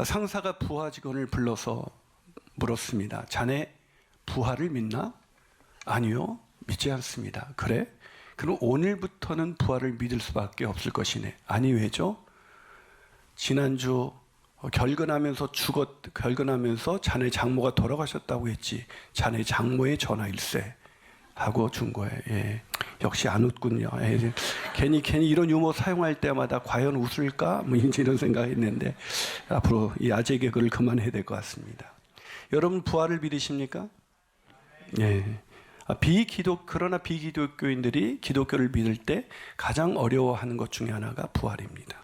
상사가 부하 직원을 불러서 물었습니다. 자네 부하를 믿나? 아니요, 믿지 않습니다. 그래? 그럼 오늘부터는 부하를 믿을 수밖에 없을 것이네. 아니, 왜죠? 지난주 결근하면서 자네 장모가 돌아가셨다고 했지. 자네 장모의 전화일세 하고 준 거예요. 예. 역시 안 웃군요. 예. 괜히 이런 유머 사용할 때마다 과연 웃을까? 뭐 이런 생각했는데 앞으로 이 아재 개그를 그만해야 될 것 같습니다. 여러분 부활을 믿으십니까? 예. 그러나 비기독교인들이 기독교를 믿을 때 가장 어려워하는 것 중에 하나가 부활입니다.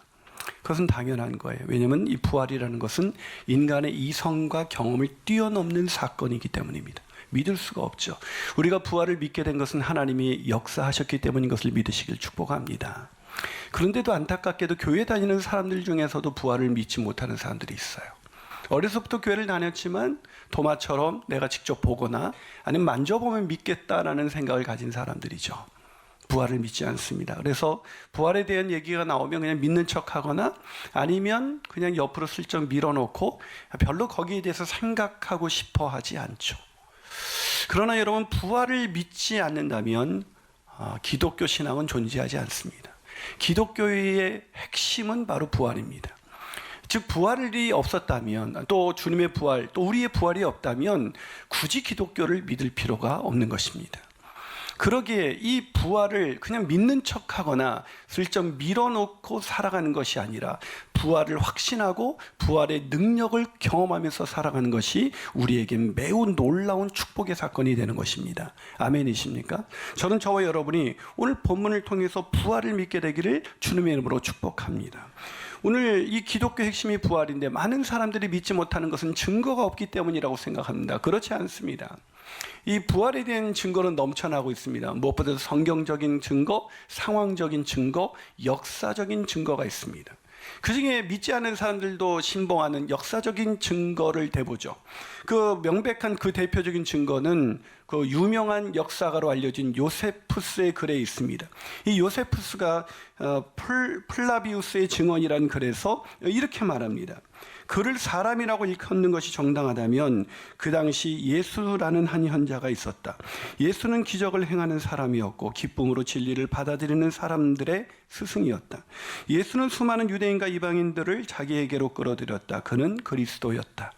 그것은 당연한 거예요. 왜냐하면 이 부활이라는 것은 인간의 이성과 경험을 뛰어넘는 사건이기 때문입니다. 믿을 수가 없죠. 우리가 부활을 믿게 된 것은 하나님이 역사하셨기 때문인 것을 믿으시길 축복합니다. 그런데도 안타깝게도 교회 다니는 사람들 중에서도 부활을 믿지 못하는 사람들이 있어요. 어려서부터 교회를 다녔지만 도마처럼 내가 직접 보거나 아니면 만져보면 믿겠다라는 생각을 가진 사람들이죠. 부활을 믿지 않습니다. 그래서 부활에 대한 얘기가 나오면 그냥 믿는 척하거나 아니면 그냥 옆으로 슬쩍 밀어놓고 별로 거기에 대해서 생각하고 싶어 하지 않죠. 그러나 여러분 부활을 믿지 않는다면 기독교 신앙은 존재하지 않습니다. 기독교의 핵심은 바로 부활입니다. 즉 부활이 없었다면 또 주님의 부활 또 우리의 부활이 없다면 굳이 기독교를 믿을 필요가 없는 것입니다. 그러기에 이 부활을 그냥 믿는 척하거나 슬쩍 밀어놓고 살아가는 것이 아니라 부활을 확신하고 부활의 능력을 경험하면서 살아가는 것이 우리에겐 매우 놀라운 축복의 사건이 되는 것입니다. 아멘이십니까? 저는 저와 여러분이 오늘 본문을 통해서 부활을 믿게 되기를 주님의 이름으로 축복합니다. 오늘 이 기독교 핵심이 부활인데 많은 사람들이 믿지 못하는 것은 증거가 없기 때문이라고 생각합니다. 그렇지 않습니다. 이 부활에 대한 증거는 넘쳐나고 있습니다. 무엇보다도 성경적인 증거, 상황적인 증거, 역사적인 증거가 있습니다. 그중에 믿지 않는 사람들도 신봉하는 역사적인 증거를 대보죠. 그 명백한 그 대표적인 증거는 그 유명한 역사가로 알려진 요세푸스의 글에 있습니다. 이 요세푸스가 플라비우스의 증언이라는 글에서 이렇게 말합니다. 그를 사람이라고 일컫는 것이 정당하다면 그 당시 예수라는 한 현자가 있었다. 예수는 기적을 행하는 사람이었고 기쁨으로 진리를 받아들이는 사람들의 스승이었다. 예수는 수많은 유대인과 이방인들을 자기에게로 끌어들였다. 그는 그리스도였다.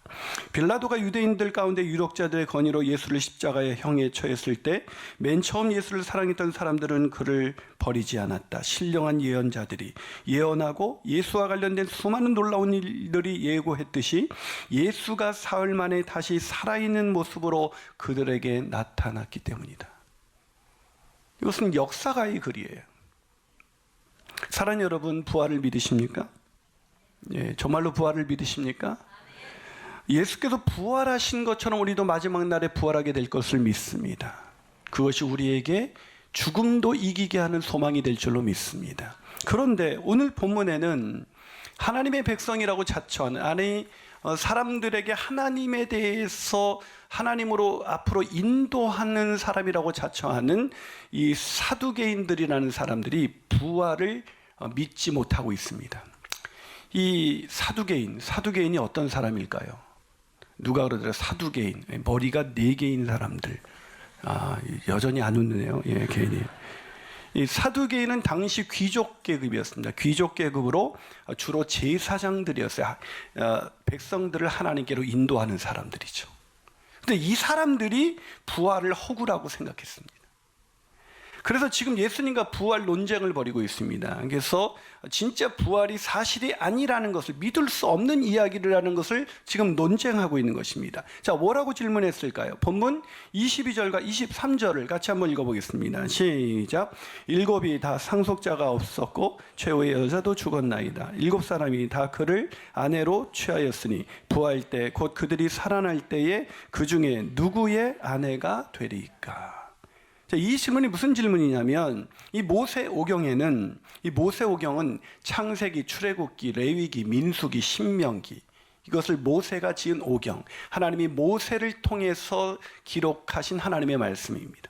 빌라도가 유대인들 가운데 유력자들의 건의로 예수를 십자가에 형에 처했을 때 맨 처음 예수를 사랑했던 사람들은 그를 버리지 않았다. 신령한 예언자들이 예언하고 예수와 관련된 수많은 놀라운 일들이 예고했듯이 예수가 사흘 만에 다시 살아있는 모습으로 그들에게 나타났기 때문이다. 이것은 역사가의 글이에요. 사랑하는 여러분, 부활을 믿으십니까? 예, 정말로 부활을 믿으십니까? 예수께서 부활하신 것처럼 우리도 마지막 날에 부활하게 될 것을 믿습니다. 그것이 우리에게 죽음도 이기게 하는 소망이 될 줄로 믿습니다. 그런데 오늘 본문에는 하나님의 백성이라고 자처하는, 아니 사람들에게 하나님에 대해서 하나님으로 앞으로 인도하는 사람이라고 자처하는 이 사두개인들이라는 사람들이 부활을 믿지 못하고 있습니다. 이 사두개인이 어떤 사람일까요? 누가 그러더라? 사두개인, 머리가 4개인 사람들. 여전히 안 웃네요. 예, 괜히. 이 사두개인은 당시 귀족 계급이었습니다. 귀족 계급으로 주로 제사장들이었어요. 백성들을 하나님께로 인도하는 사람들이죠. 근데 이 사람들이 부활을 허구라고 생각했습니다. 그래서 지금 예수님과 부활 논쟁을 벌이고 있습니다. 그래서 진짜 부활이 사실이 아니라는 것을, 믿을 수 없는 이야기를 하는 것을 지금 논쟁하고 있는 것입니다. 자, 뭐라고 질문했을까요? 본문 22절과 23절을 같이 한번 읽어보겠습니다. 시작. 7이 다 상속자가 없었고 최후의 여자도 죽었나이다. 7사람이 다 그를 아내로 취하였으니 부활 때 곧 그들이 살아날 때에 그 중에 누구의 아내가 되리까? 자, 이 질문이 무슨 질문이냐면 이 모세오경은 창세기, 출애굽기, 레위기, 민수기, 신명기, 이것을 모세가 지은 오경, 하나님이 모세를 통해서 기록하신 하나님의 말씀입니다.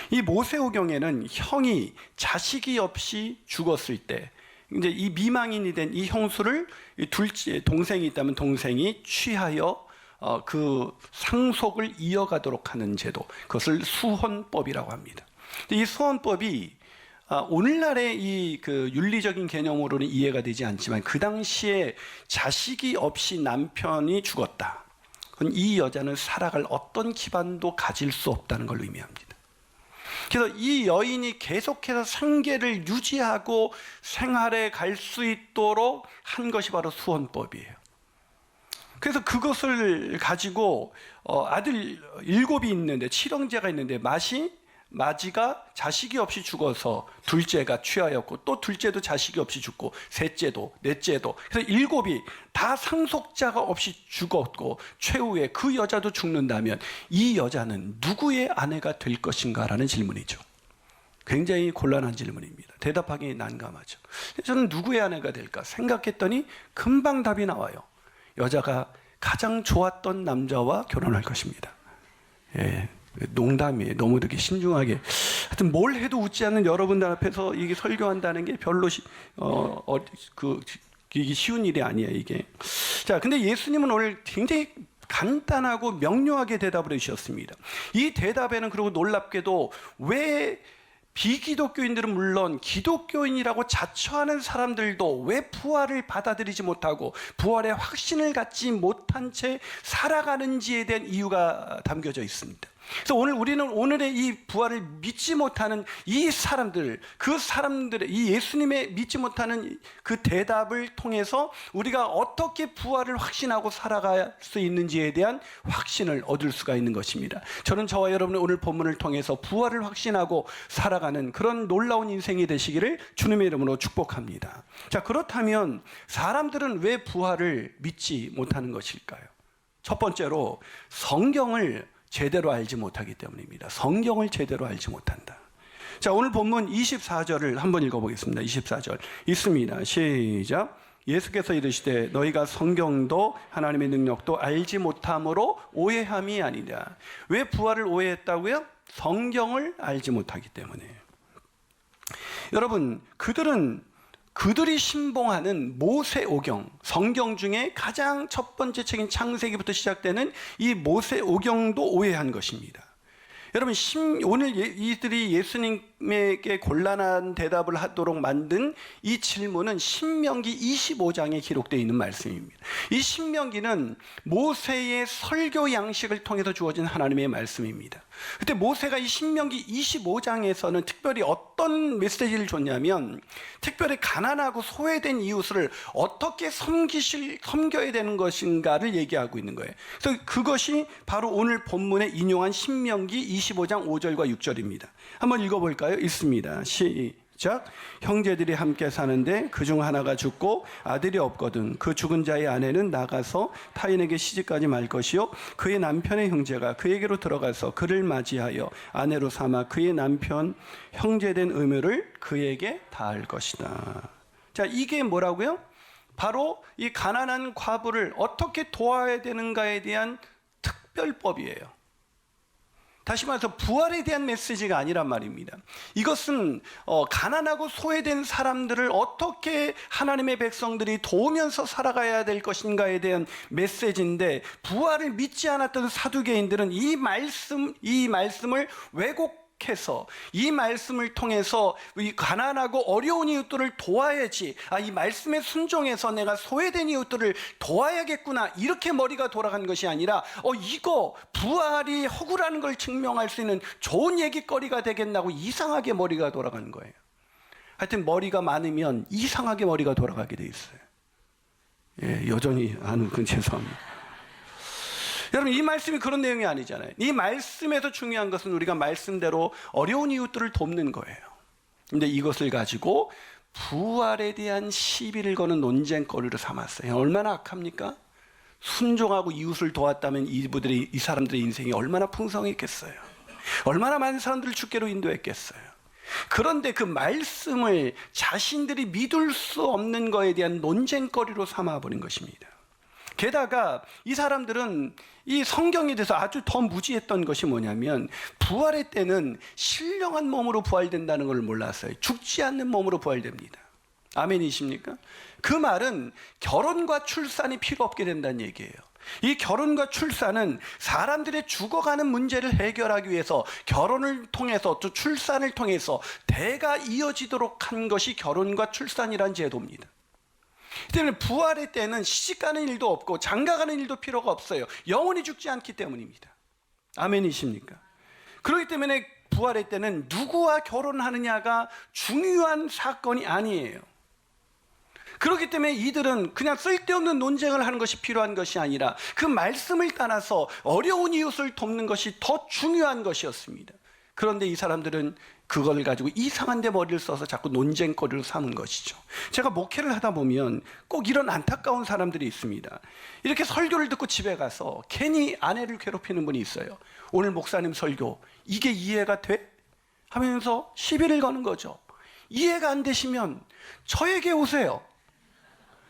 이 모세오경에는 형이 자식이 없이 죽었을 때, 이제 이 미망인이 된 이 형수를 이 둘째 동생이 있다면 동생이 취하여 그 상속을 이어가도록 하는 제도, 그것을 수혼법이라고 합니다. 이 수혼법이 오늘날의 이 그 윤리적인 개념으로는 이해가 되지 않지만 그 당시에 자식이 없이 남편이 죽었다. 그건 이 여자는 살아갈 어떤 기반도 가질 수 없다는 걸 의미합니다. 그래서 이 여인이 계속해서 생계를 유지하고 생활에 갈 수 있도록 한 것이 바로 수혼법이에요. 그래서 그것을 가지고 아들 7이 있는데, 7형제가 있는데 마지가 자식이 없이 죽어서 둘째가 취하였고, 또 둘째도 자식이 없이 죽고, 셋째도, 넷째도, 그래서 7이 다 상속자가 없이 죽었고, 최후에 그 여자도 죽는다면 이 여자는 누구의 아내가 될 것인가라는 질문이죠. 굉장히 곤란한 질문입니다. 대답하기 난감하죠. 저는 누구의 아내가 될까 생각했더니 금방 답이 나와요. 여자가 가장 좋았던 남자와 결혼할 것입니다. 예. 농담이에요. 너무 이렇게 신중하게. 하여튼 뭘 해도 웃지 않는 여러분들 앞에서 이게 설교한다는 게 별로 이게 쉬운 일이 아니에요, 이게. 자, 근데 예수님은 오늘 굉장히 간단하고 명료하게 대답을 해주셨습니다. 이 대답에는 그리고 놀랍게도 왜 비기독교인들은 물론 기독교인이라고 자처하는 사람들도 왜 부활을 받아들이지 못하고 부활의 확신을 갖지 못한 채 살아가는지에 대한 이유가 담겨져 있습니다. 그래서 우리는 오늘의 이 부활을 믿지 못하는 이 사람들, 그 사람들의 이 예수님의 믿지 못하는 그 대답을 통해서 우리가 어떻게 부활을 확신하고 살아갈 수 있는지에 대한 확신을 얻을 수가 있는 것입니다. 저는 저와 여러분의 오늘 본문을 통해서 부활을 확신하고 살아가는 그런 놀라운 인생이 되시기를 주님의 이름으로 축복합니다. 자, 그렇다면 사람들은 왜 부활을 믿지 못하는 것일까요? 첫 번째로 성경을 제대로 알지 못하기 때문입니다. 성경을 제대로 알지 못한다. 자, 오늘 본문 24절을 한번 읽어보겠습니다. 24절 있습니다. 시작. 예수께서 이르시되 너희가 성경도 하나님의 능력도 알지 못함으로 오해함이 아니냐. 왜 부활을 오해했다고요? 성경을 알지 못하기 때문에. 여러분, 그들이 신봉하는 모세오경, 성경 중에 가장 첫 번째 책인 창세기부터 시작되는 이 모세오경도 오해한 것입니다. 여러분, 오늘 이들이 예수님에게 곤란한 대답을 하도록 만든 이 질문은 신명기 25장에 기록되어 있는 말씀입니다. 이 신명기는 모세의 설교 양식을 통해서 주어진 하나님의 말씀입니다. 그때 모세가 이 신명기 25장에서는 특별히 어떤 메시지를 줬냐면, 특별히 가난하고 소외된 이웃을 어떻게 섬겨야 되는 것인가를 얘기하고 있는 거예요. 그래서 그것이 바로 오늘 본문에 인용한 신명기 25장 5절과 6절입니다. 한번 읽어볼까요? 있습니다. 시작. 형제들이 함께 사는데 그중 하나가 죽고 아들이 없거든 그 죽은 자의 아내는 나가서 타인에게 시집가지 말 것이요 그의 남편의 형제가 그에게로 들어가서 그를 맞이하여 아내로 삼아 그의 남편 형제된 의무를 그에게 다할 것이다. 자, 이게 뭐라고요? 바로 이 가난한 과부를 어떻게 도와야 되는가에 대한 특별법이에요. 다시 말해서 부활에 대한 메시지가 아니란 말입니다. 이것은 가난하고 소외된 사람들을 어떻게 하나님의 백성들이 도우면서 살아가야 될 것인가에 대한 메시지인데, 부활을 믿지 않았던 사두개인들은 이 말씀을 왜곡해서 이 말씀을 통해서 이 가난하고 어려운 이웃들을 도와야지, 이 말씀에 순종해서 내가 소외된 이웃들을 도와야겠구나, 이렇게 머리가 돌아간 것이 아니라 이거 부활이 허구라는 걸 증명할 수 있는 좋은 얘기거리가 되겠나고 이상하게 머리가 돌아간 거예요. 하여튼 머리가 많으면 이상하게 머리가 돌아가게 돼 있어요. 예, 여전히 아는 건 죄송합니다. 여러분, 이 말씀이 그런 내용이 아니잖아요. 이 말씀에서 중요한 것은 우리가 말씀대로 어려운 이웃들을 돕는 거예요. 근데 이것을 가지고 부활에 대한 시비를 거는 논쟁거리로 삼았어요. 얼마나 악합니까? 순종하고 이웃을 도왔다면 이 사람들의 인생이 얼마나 풍성했겠어요. 얼마나 많은 사람들을 주께로 인도했겠어요. 그런데 그 말씀을 자신들이 믿을 수 없는 것에 대한 논쟁거리로 삼아버린 것입니다. 게다가 이 사람들은 이 성경에 대해서 아주 더 무지했던 것이 뭐냐면, 부활의 때는 신령한 몸으로 부활된다는 걸 몰랐어요. 죽지 않는 몸으로 부활됩니다. 아멘이십니까? 그 말은 결혼과 출산이 필요 없게 된다는 얘기예요. 이 결혼과 출산은 사람들의 죽어가는 문제를 해결하기 위해서 결혼을 통해서 또 출산을 통해서 대가 이어지도록 한 것이 결혼과 출산이란 제도입니다. 때문에 부활의 때는 시집가는 일도 없고 장가가는 일도 필요가 없어요. 영원히 죽지 않기 때문입니다. 아멘이십니까? 그렇기 때문에 부활의 때는 누구와 결혼하느냐가 중요한 사건이 아니에요. 그렇기 때문에 이들은 그냥 쓸데없는 논쟁을 하는 것이 필요한 것이 아니라 그 말씀을 따라서 어려운 이웃을 돕는 것이 더 중요한 것이었습니다. 그런데 이 사람들은 그걸 가지고 이상한 데 머리를 써서 자꾸 논쟁거리로 삼은 것이죠. 제가 목회를 하다 보면 꼭 이런 안타까운 사람들이 있습니다. 이렇게 설교를 듣고 집에 가서 괜히 아내를 괴롭히는 분이 있어요. 오늘 목사님 설교 이게 이해가 돼? 하면서 시비를 거는 거죠. 이해가 안 되시면 저에게 오세요.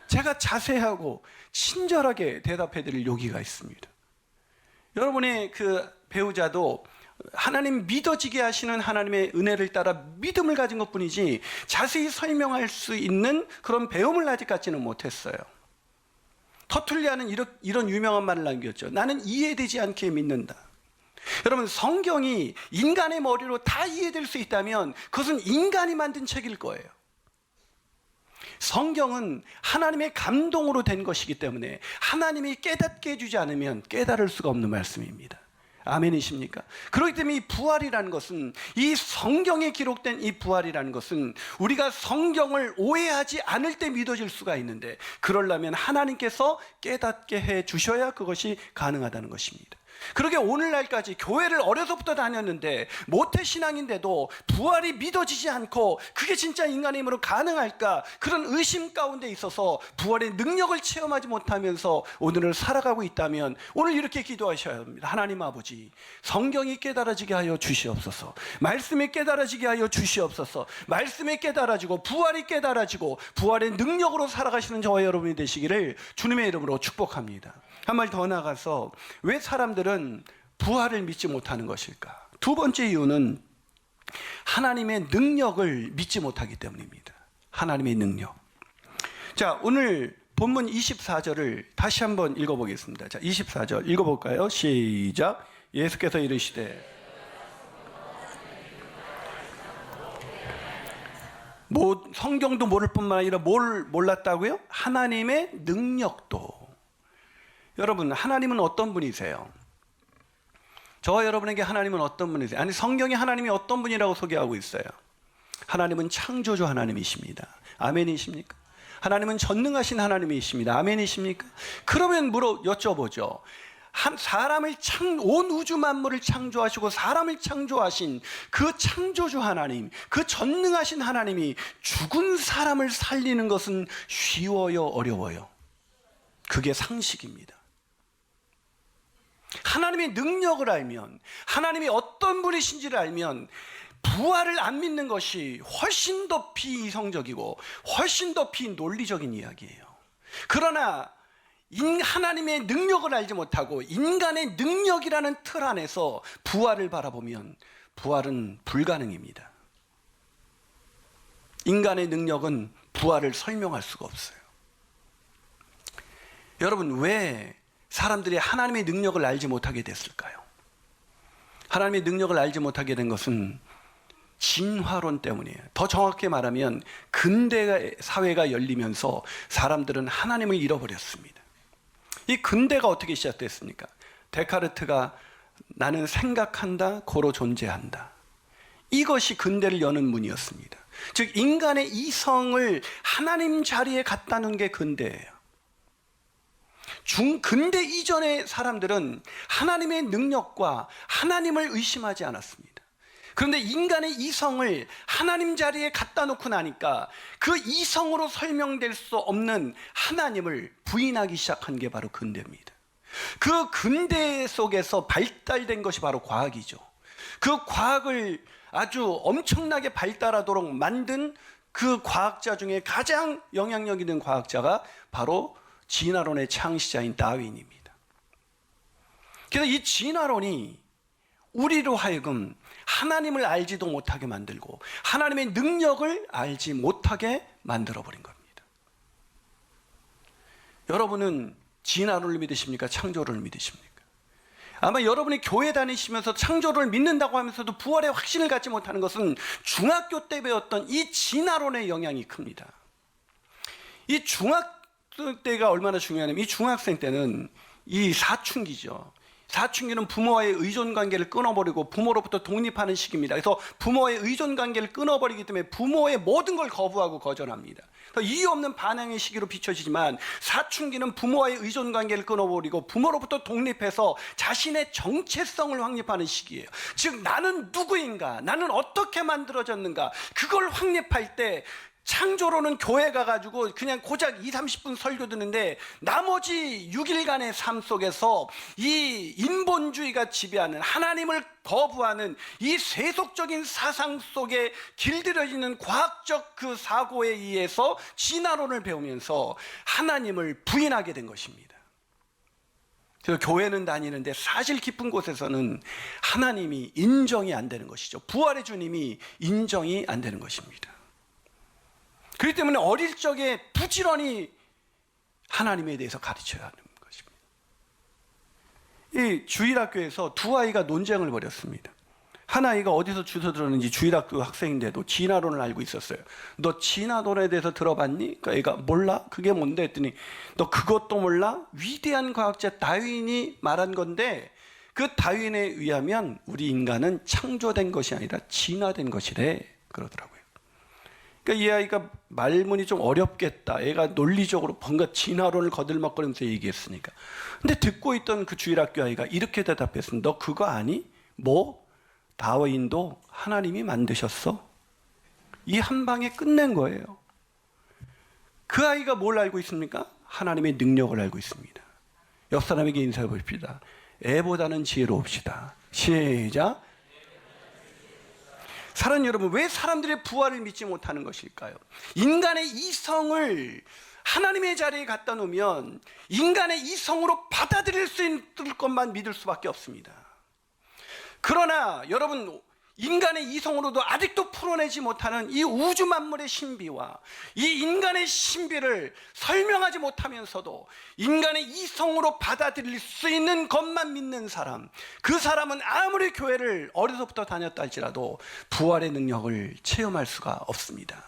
제가 자세하고 친절하게 대답해 드릴 용기가 있습니다. 여러분의 그 배우자도 하나님 믿어지게 하시는 하나님의 은혜를 따라 믿음을 가진 것뿐이지 자세히 설명할 수 있는 그런 배움을 아직 갖지는 못했어요. 터툴리아는 이런 유명한 말을 남겼죠. 나는 이해되지 않게 믿는다. 여러분, 성경이 인간의 머리로 다 이해될 수 있다면 그것은 인간이 만든 책일 거예요. 성경은 하나님의 감동으로 된 것이기 때문에 하나님이 깨닫게 해주지 않으면 깨달을 수가 없는 말씀입니다. 아멘이십니까? 그렇기 때문에 이 부활이라는 것은, 이 성경에 기록된 이 부활이라는 것은 우리가 성경을 오해하지 않을 때 믿어질 수가 있는데, 그러려면 하나님께서 깨닫게 해 주셔야 그것이 가능하다는 것입니다. 그러게 오늘날까지 교회를 어려서부터 다녔는데 모태신앙인데도 부활이 믿어지지 않고 그게 진짜 인간의 힘으로 가능할까, 그런 의심 가운데 있어서 부활의 능력을 체험하지 못하면서 오늘을 살아가고 있다면 오늘 이렇게 기도하셔야 합니다. 하나님 아버지, 성경이 깨달아지게 하여 주시옵소서. 말씀이 깨달아지게 하여 주시옵소서. 말씀이 깨달아지고 부활이 깨달아지고 부활의 능력으로 살아가시는 저와 여러분이 되시기를 주님의 이름으로 축복합니다. 한 말 더 나가서 왜 사람들은 부활을 믿지 못하는 것일까? 두 번째 이유는 하나님의 능력을 믿지 못하기 때문입니다. 하나님의 능력. 자, 오늘 본문 24절을 다시 한번 읽어보겠습니다. 자, 24절 읽어볼까요? 시작. 예수께서 이르시되 성경도 모를 뿐만 아니라 뭘 몰랐다고요? 하나님의 능력도. 여러분, 하나님은 어떤 분이세요? 저와 여러분에게 하나님은 어떤 분이세요? 아니, 성경이 하나님이 어떤 분이라고 소개하고 있어요. 하나님은 창조주 하나님이십니다. 아멘이십니까? 하나님은 전능하신 하나님이십니다. 아멘이십니까? 그러면 여쭤보죠. 온 우주 만물을 창조하시고 사람을 창조하신 그 창조주 하나님, 그 전능하신 하나님이 죽은 사람을 살리는 것은 쉬워요, 어려워요? 그게 상식입니다. 하나님의 능력을 알면, 하나님이 어떤 분이신지를 알면 부활을 안 믿는 것이 훨씬 더 비이성적이고 훨씬 더 비논리적인 이야기예요. 그러나 하나님의 능력을 알지 못하고 인간의 능력이라는 틀 안에서 부활을 바라보면 부활은 불가능입니다. 인간의 능력은 부활을 설명할 수가 없어요. 여러분, 왜 사람들이 하나님의 능력을 알지 못하게 됐을까요? 하나님의 능력을 알지 못하게 된 것은 진화론 때문이에요. 더 정확히 말하면 근대 사회가 열리면서 사람들은 하나님을 잃어버렸습니다. 이 근대가 어떻게 시작됐습니까? 데카르트가 나는 생각한다, 고로 존재한다. 이것이 근대를 여는 문이었습니다. 즉, 인간의 이성을 하나님 자리에 갖다 놓은 게 근대예요. 근대 이전의 사람들은 하나님의 능력과 하나님을 의심하지 않았습니다. 그런데 인간의 이성을 하나님 자리에 갖다 놓고 나니까 그 이성으로 설명될 수 없는 하나님을 부인하기 시작한 게 바로 근대입니다. 그 근대 속에서 발달된 것이 바로 과학이죠. 그 과학을 아주 엄청나게 발달하도록 만든 그 과학자 중에 가장 영향력 있는 과학자가 바로 진화론의 창시자인 다윈입니다. 그래서 이 진화론이 우리로 하여금 하나님을 알지도 못하게 만들고 하나님의 능력을 알지 못하게 만들어버린 겁니다. 여러분은 진화론을 믿으십니까? 창조론을 믿으십니까? 아마 여러분이 교회 다니시면서 창조론을 믿는다고 하면서도 부활의 확신을 갖지 못하는 것은 중학교 때 배웠던 이 진화론의 영향이 큽니다. 이 중학교 때가 얼마나 중요하냐면, 이 중학생 때는 이 사춘기죠. 사춘기는 부모와의 의존 관계를 끊어버리고 부모로부터 독립하는 시기입니다. 그래서 부모와의 의존 관계를 끊어버리기 때문에 부모의 모든 걸 거부하고 거절합니다. 이유 없는 반항의 시기로 비춰지지만, 사춘기는 부모와의 의존 관계를 끊어버리고 부모로부터 독립해서 자신의 정체성을 확립하는 시기예요. 즉, 나는 누구인가, 나는 어떻게 만들어졌는가, 그걸 확립할 때 창조로는 교회 가가지고 그냥 고작 20-30분 설교 듣는데, 나머지 6일간의 삶 속에서 이 인본주의가 지배하는, 하나님을 거부하는 이 세속적인 사상 속에 길들여지는 과학적 그 사고에 의해서 진화론을 배우면서 하나님을 부인하게 된 것입니다. 그래서 교회는 다니는데 사실 깊은 곳에서는 하나님이 인정이 안 되는 것이죠. 부활의 주님이 인정이 안 되는 것입니다. 그렇기 때문에 어릴 적에 부지런히 하나님에 대해서 가르쳐야 하는 것입니다. 이 주일학교에서 두 아이가 논쟁을 벌였습니다. 한 아이가 어디서 주워 들었는지 주일학교 학생인데도 진화론을 알고 있었어요. 너 진화론에 대해서 들어봤니? 그러니까 애가 몰라? 그게 뭔데? 했더니 너 그것도 몰라? 위대한 과학자 다윈이 말한 건데, 그 다윈에 의하면 우리 인간은 창조된 것이 아니라 진화된 것이래, 그러더라고요. 그러니까 이 아이가 말문이 좀 어렵겠다, 애가 논리적으로 뭔가 진화론을 거들먹거리면서 얘기했으니까. 근데 듣고 있던 그 주일학교 아이가 이렇게 대답했습니다. 너 그거 아니? 뭐? 다윈도 하나님이 만드셨어? 이 한 방에 끝낸 거예요. 그 아이가 뭘 알고 있습니까? 하나님의 능력을 알고 있습니다. 옆 사람에게 인사해 봅시다. 애보다는 지혜로웁시다. 시작. 사랑하는 여러분, 왜 사람들의 부활을 믿지 못하는 것일까요? 인간의 이성을 하나님의 자리에 갖다 놓으면 인간의 이성으로 받아들일 수 있을 것만 믿을 수밖에 없습니다. 그러나 여러분, 인간의 이성으로도 아직도 풀어내지 못하는 이 우주 만물의 신비와 이 인간의 신비를 설명하지 못하면서도 인간의 이성으로 받아들일 수 있는 것만 믿는 사람, 그 사람은 아무리 교회를 어려서부터 다녔다 할지라도 부활의 능력을 체험할 수가 없습니다.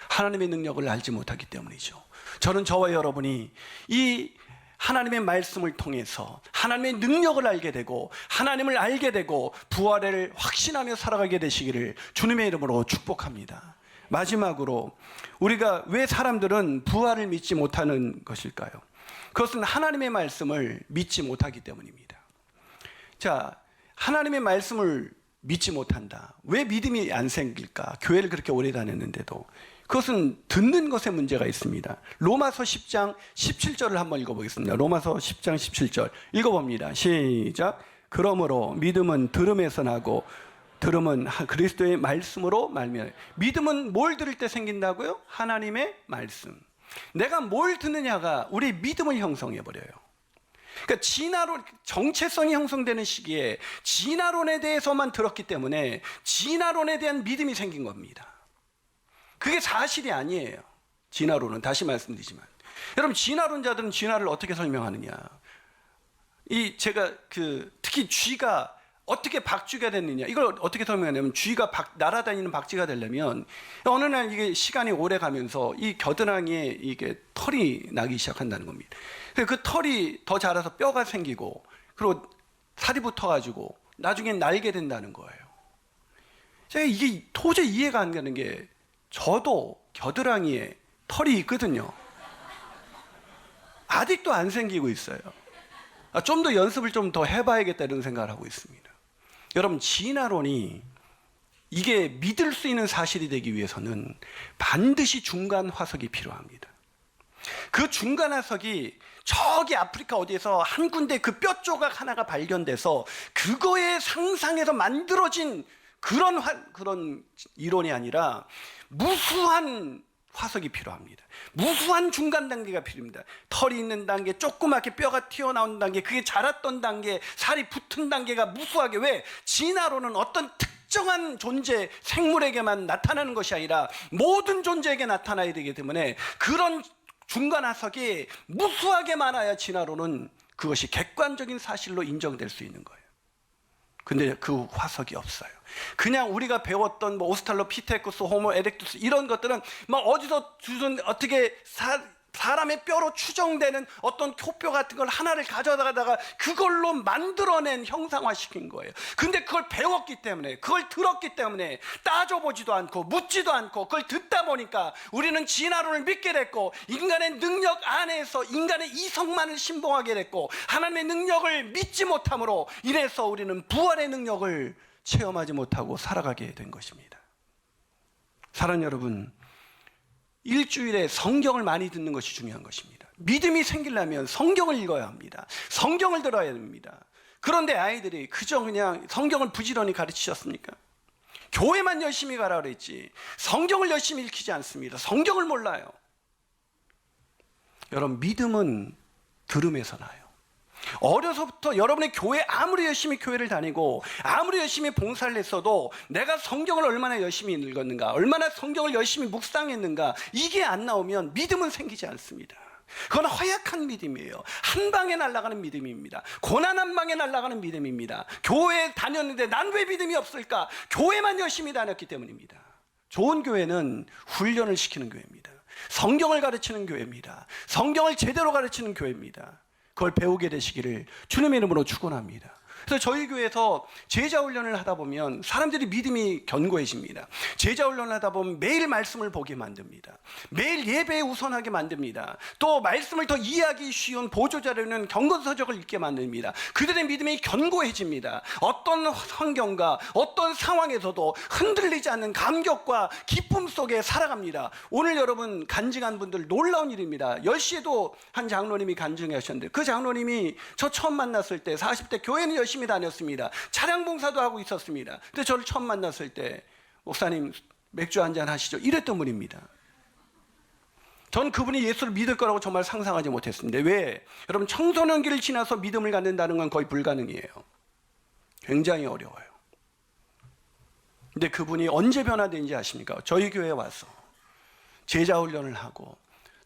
하나님의 능력을 알지 못하기 때문이죠. 저는 저와 여러분이 이 하나님의 말씀을 통해서 하나님의 능력을 알게 되고 하나님을 알게 되고 부활을 확신하며 살아가게 되시기를 주님의 이름으로 축복합니다. 마지막으로, 우리가 왜 사람들은 부활을 믿지 못하는 것일까요? 그것은 하나님의 말씀을 믿지 못하기 때문입니다. 자, 하나님의 말씀을 믿지 못한다. 왜 믿음이 안 생길까? 교회를 그렇게 오래 다녔는데도. 그것은 듣는 것에 문제가 있습니다. 로마서 10장 17절을 한번 읽어보겠습니다. 로마서 10장 17절 읽어봅니다. 시작. 그러므로 믿음은 들음에서 나고 들음은 그리스도의 말씀으로 말미암아. 믿음은 뭘 들을 때 생긴다고요? 하나님의 말씀. 내가 뭘 듣느냐가 우리 믿음을 형성해버려요. 그러니까 진화론, 정체성이 형성되는 시기에 진화론에 대해서만 들었기 때문에 진화론에 대한 믿음이 생긴 겁니다. 그게 사실이 아니에요. 진화론은. 다시 말씀드리지만, 여러분, 진화론자들은 진화를 어떻게 설명하느냐? 제가 특히 쥐가 어떻게 박쥐가 됐느냐, 이걸 어떻게 설명하냐면, 쥐가 날아다니는 박쥐가 되려면 어느 날 이게 시간이 오래 가면서 이 겨드랑이에 이게 털이 나기 시작한다는 겁니다. 그 털이 더 자라서 뼈가 생기고, 그리고 살이 붙어가지고 나중엔 날게 된다는 거예요. 제가 이게 도저히 이해가 안 가는 게, 저도 겨드랑이에 털이 있거든요. 아직도 안 생기고 있어요. 좀 더 연습을 좀 더 해봐야겠다, 이런 생각을 하고 있습니다. 여러분, 진화론이 이게 믿을 수 있는 사실이 되기 위해서는 반드시 중간 화석이 필요합니다. 그 중간 화석이 저기 아프리카 어디에서 한 군데 그 뼈 조각 하나가 발견돼서 그거에 상상해서 만들어진 그런 이론이 아니라 무수한 화석이 필요합니다. 무수한 중간 단계가 필요합니다. 털이 있는 단계, 조그맣게 뼈가 튀어나오는 단계, 그게 자랐던 단계, 살이 붙은 단계가 무수하게. 왜? 진화론은 어떤 특정한 존재, 생물에게만 나타나는 것이 아니라 모든 존재에게 나타나야 되기 때문에 그런 중간 화석이 무수하게 많아야 진화론은 그것이 객관적인 사실로 인정될 수 있는 거예요. 근데 그 화석이 없어요. 그냥 우리가 배웠던 뭐 오스탈로피테쿠스, 호모 에렉투스 이런 것들은 막 어디서 주선 어떻게 사람의 뼈로 추정되는 어떤 표뼈 같은 걸 하나를 가져다가 그걸로 만들어낸 형상화시킨 거예요. 근데 그걸 배웠기 때문에, 그걸 들었기 때문에 따져보지도 않고 묻지도 않고 그걸 듣다 보니까 우리는 진화론을 믿게 됐고, 인간의 능력 안에서 인간의 이성만을 신봉하게 됐고, 하나님의 능력을 믿지 못함으로 인해서 우리는 부활의 능력을 체험하지 못하고 살아가게 된 것입니다. 사랑하는 여러분, 일주일에 성경을 많이 듣는 것이 중요한 것입니다. 믿음이 생기려면 성경을 읽어야 합니다. 성경을 들어야 됩니다. 그런데 아이들이 그저 그냥 성경을 부지런히 가르치셨습니까? 교회만 열심히 가라 그랬지 성경을 열심히 읽히지 않습니다. 성경을 몰라요. 여러분, 믿음은 들음에서 나요. 어려서부터 여러분의 교회 아무리 열심히 교회를 다니고 아무리 열심히 봉사를 했어도 내가 성경을 얼마나 열심히 읽었는가, 얼마나 성경을 열심히 묵상했는가, 이게 안 나오면 믿음은 생기지 않습니다. 그건 허약한 믿음이에요. 한 방에 날아가는 믿음입니다. 고난 한 방에 날아가는 믿음입니다. 교회에 다녔는데 난 왜 믿음이 없을까? 교회만 열심히 다녔기 때문입니다. 좋은 교회는 훈련을 시키는 교회입니다. 성경을 가르치는 교회입니다. 성경을 제대로 가르치는 교회입니다. 그걸 배우게 되시기를 주님의 이름으로 축원합니다. 그래서 저희 교회에서 제자 훈련을 하다 보면 사람들이 믿음이 견고해집니다. 제자 훈련을 하다 보면 매일 말씀을 보게 만듭니다. 매일 예배에 우선하게 만듭니다. 또 말씀을 더 이해하기 쉬운 보조자료는 경건서적을 읽게 만듭니다. 그들의 믿음이 견고해집니다. 어떤 환경과 어떤 상황에서도 흔들리지 않는 감격과 기쁨 속에 살아갑니다. 오늘 여러분 간증한 분들 놀라운 일입니다. 10시에도 한 장로님이 간증해 하셨는데, 그 장로님이 저 처음 만났을 때 40대 교회는 열심히 다녔습니다. 차량 봉사도 하고 있었습니다. 근데 저를 처음 만났을 때 목사님 맥주 한잔 하시죠, 이랬던 분입니다. 전 그분이 예수를 믿을 거라고 정말 상상하지 못했습니다. 왜? 여러분, 청소년기를 지나서 믿음을 갖는다는 건 거의 불가능이에요. 굉장히 어려워요. 근데 그분이 언제 변화된지 아십니까? 저희 교회에 와서 제자 훈련을 하고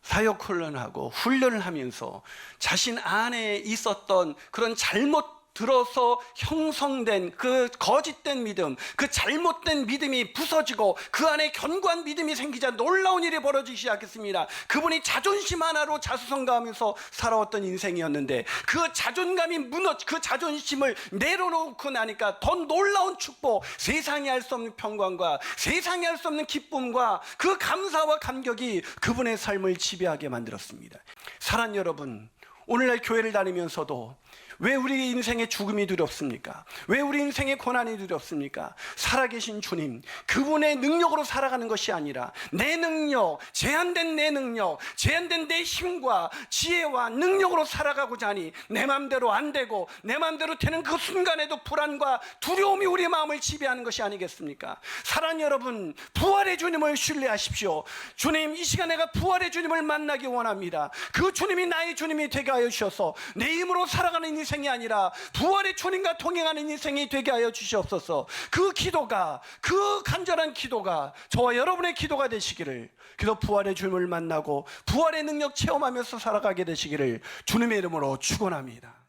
사역 훈련을 하고 훈련을 하면서 자신 안에 있었던 그런 잘못 들어서 형성된 그 거짓된 믿음, 그 잘못된 믿음이 부서지고 그 안에 견고한 믿음이 생기자 놀라운 일이 벌어지기 시작했습니다. 그분이 자존심 하나로 자수성가하면서 살아왔던 인생이었는데 그 자존감이 그 자존심을 내려놓고 나니까 더 놀라운 축복, 세상이 알 수 없는 평강과 세상이 알 수 없는 기쁨과 그 감사와 감격이 그분의 삶을 지배하게 만들었습니다. 사랑하는 여러분, 오늘날 교회를 다니면서도 왜 우리 인생의 죽음이 두렵습니까? 왜 우리 인생의 고난이 두렵습니까? 살아계신 주님, 그분의 능력으로 살아가는 것이 아니라 내 능력, 제한된 내 능력, 제한된 내 힘과 지혜와 능력으로 살아가고자 하니 내 마음대로 안 되고 내 마음대로 되는 그 순간에도 불안과 두려움이 우리 마음을 지배하는 것이 아니겠습니까? 사랑하는 여러분, 부활의 주님을 신뢰하십시오. 주님, 이 시간 내가 부활의 주님을 만나기 원합니다. 그 주님이 나의 주님이 되게 하여 주셔서 내 힘으로 살아가는 인생이 아니라 부활의 주님과 동행하는 인생이 되게 하여 주시옵소서. 그 기도가, 그 간절한 기도가 저와 여러분의 기도가 되시기를, 그래서 부활의 주님을 만나고 부활의 능력 체험하면서 살아가게 되시기를 주님의 이름으로 축원합니다.